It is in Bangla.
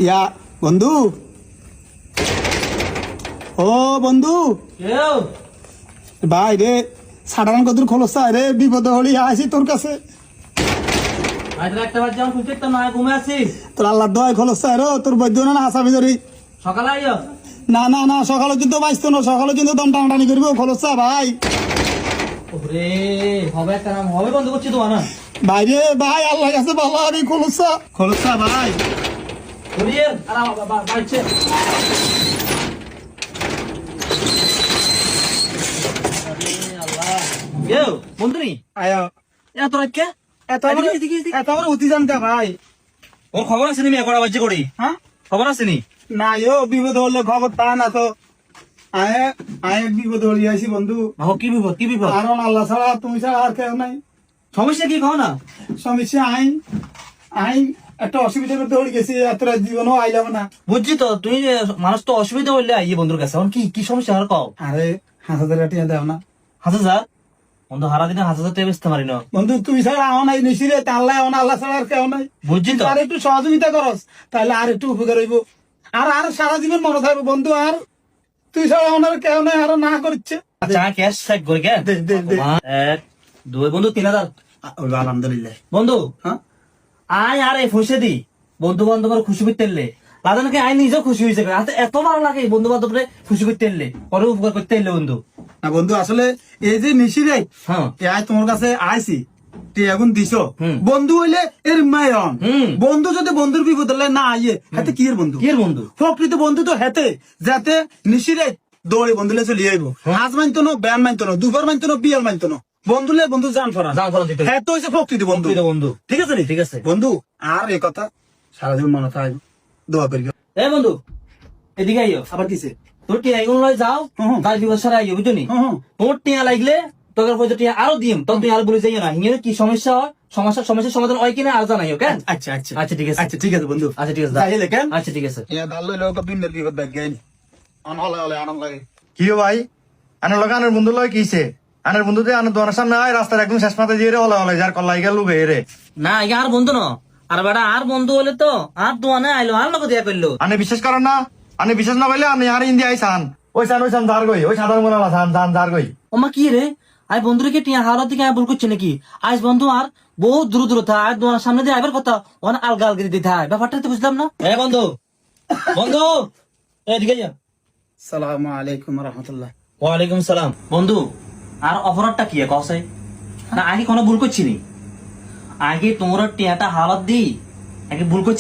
ইয়া বন্ধু, ও বন্ধু ভাই রে, সাধারণ কদুর খোলস রে, বিপদ হলি আসি তোর কাছে। তোর আল্লাহ দোয়াই খোলস রে, তোর বৈদ্য না আসামি ধরি সকালে আইও। না না না, সকালে কিন্তু বাইসতো না, সকালে কিন্তু দম টানাটানি করবো খোলস ভাই। ওরে হবে একটা নাম হবে বন্ধ করছি তোমার না ভাই রে ভাই, আল্লাহ কাছে ভালো আমি খোলস ভাই। ওরে আর বাবা বাইছে কেউ বন্ধু নি আয়া এত রাত কে এত বড় অতি জানতা ভাই। ওর খবর আছে নি মিয়া কড়া বাজে করি হ্যাঁ খবর আছে নি না, ইয়ো বিপদ হলে খবর তা না তো। আয় আয় বিপদ হলি আইসি বন্ধু। ভাও কি বিপদ কি বিপদ আর আল্লাহ ছাড়া তুমি ছাড়া আর কেউ নাই। সমস্যা কি খাও না সমস্যা আইন একটা অসুবিধার মধ্যে হয়ে গেছি, এত জীবনও আইলাম না। বুঝছি তো তুই মানুষ তো অসুবিধা হইলে আইয়ে বন্ধুর কাছে এখন কি কি সমস্যা আর কও আরে 5,000 টাকা দেও না 1000 বন্ধু হারা দিনে 1000 টাকা বেচতে পারি না বন্ধু, তুমি ছাড়া আমার নাই নিশিরে তাল্লাই আমার আল্লাহ ছাড়া আর কেউ নাই। বুঝছি তো আর একটু সহযোগিতা করস তাহলে আর একটু উপকার হইব, আর আর সারা জীবন মনে থাকবে বন্ধু। আর তুই ছাড়া আমার কেউ নাই, আরো না করছে। আচ্ছা ক্যাশ চেক করে কে দে, দে, দে। 1 2 বন্ধু 3000 আলহামদুলিল্লাহ বন্ধু হ্যাঁ আয় আর এই ফুসে দি বন্ধু বান্ধবের খুশি করতে এলে লাদানকে আয় নিজেও খুশি হয়েছে এত ভালো লাগে বন্ধু বান্ধবরে খুশি করতে এলে পরে উপকার করতে এলে বন্ধু না বন্ধু, আসলে এই যে নিশিরে হ্যাঁ আয় তোমার কাছে আইসি তুই এখন দিছ হুম। বন্ধু হইলে এর মায়ন হুম। বন্ধু যদি বন্ধুর বিপদ হলে না আইয়ে হাতে কি এর বন্ধু কি এর বন্ধু প্রকৃত বন্ধু তো হেতে যাতে নিশিরে দৌড়ে বন্ধুলে চলে আইব। আজ মানতো না, ব্যান মানতো না, দুপুর মানতো না, বিয়াল মানতো না, বন্ধুলে বন্ধু জান ফরা জান ফরা দিতে হ্যাঁ তো হইছে প্রকৃত বন্ধু। প্রকৃত বন্ধু। ঠিক আছে নি? ঠিক আছে বন্ধু আর এই কথা সারা জীবন মনে থাকবে, দোয়া করি। এ বন্ধু এদিকে আইও আবার কিসে? তোর টিয়া এগুলো লয় যাও হুম। কাল দিবস সারা আইও বুঝছো নি হুম। তোর টিয়া লাগলে তোকে পয়সা টিয়া আরো দিম তখন তুই আর বলে যাইও না হিঙের কি সমস্যা হয় সমস্যার সমাধান হয় কিনা আর জানাইও কেন আচ্ছা আচ্ছা আচ্ছা ঠিক আছে আচ্ছা ঠিক আছে বন্ধু। আচ্ছা ঠিক আছে তাইলে কেন আচ্ছা ঠিক আছে ইয়া দাল লইলো তো বিন্দের বিপদ ব্যাগ গাইনি অনহলে হলে আনন্দ লাগে। কি ভাই আনের লগে আনের বন্ধু লয় কিছে আনের বন্ধুতে আনের দোকানের সামনে আয় রাস্তার একদম শেষ মাথায় দিয়ে রে হলে হলে যার কল্লাই গেল লুবে রে না ইয়া আর বন্ধু ন আর বেটা আর বন্ধু হলে তো আর দোয়ানে আইলো আর লোক দিয়া করলো আনে বিশ্বাস করেন না আনে বিশ্বাস না করলে আপনি আর ইন্দি আইসান ওই সান যার গই ওই সাধারণ মনে সান যার গই ওমা কি রে আই বন্ধুকে টিয়া হারার দিকে আয় ভুল করছে নাকি আজ বন্ধু আর বহুত দূর থাকে আর দোয়ার সামনে দিয়ে আইবার কথা ওখানে আলগা আলগা দিতে হয় ব্যাপারটা তো বুঝলাম না এ বন্ধু বন্ধু এদিকে যা সালামু আলাইকুম রহমতুল্লাহ। ওয়ালাইকুম সালাম বন্ধু আর অপরাধটা কি কসে না আগে কোনো ভুল করছি নি আগে তোমার টিয়াটা হালত দি আগে ভুল করছি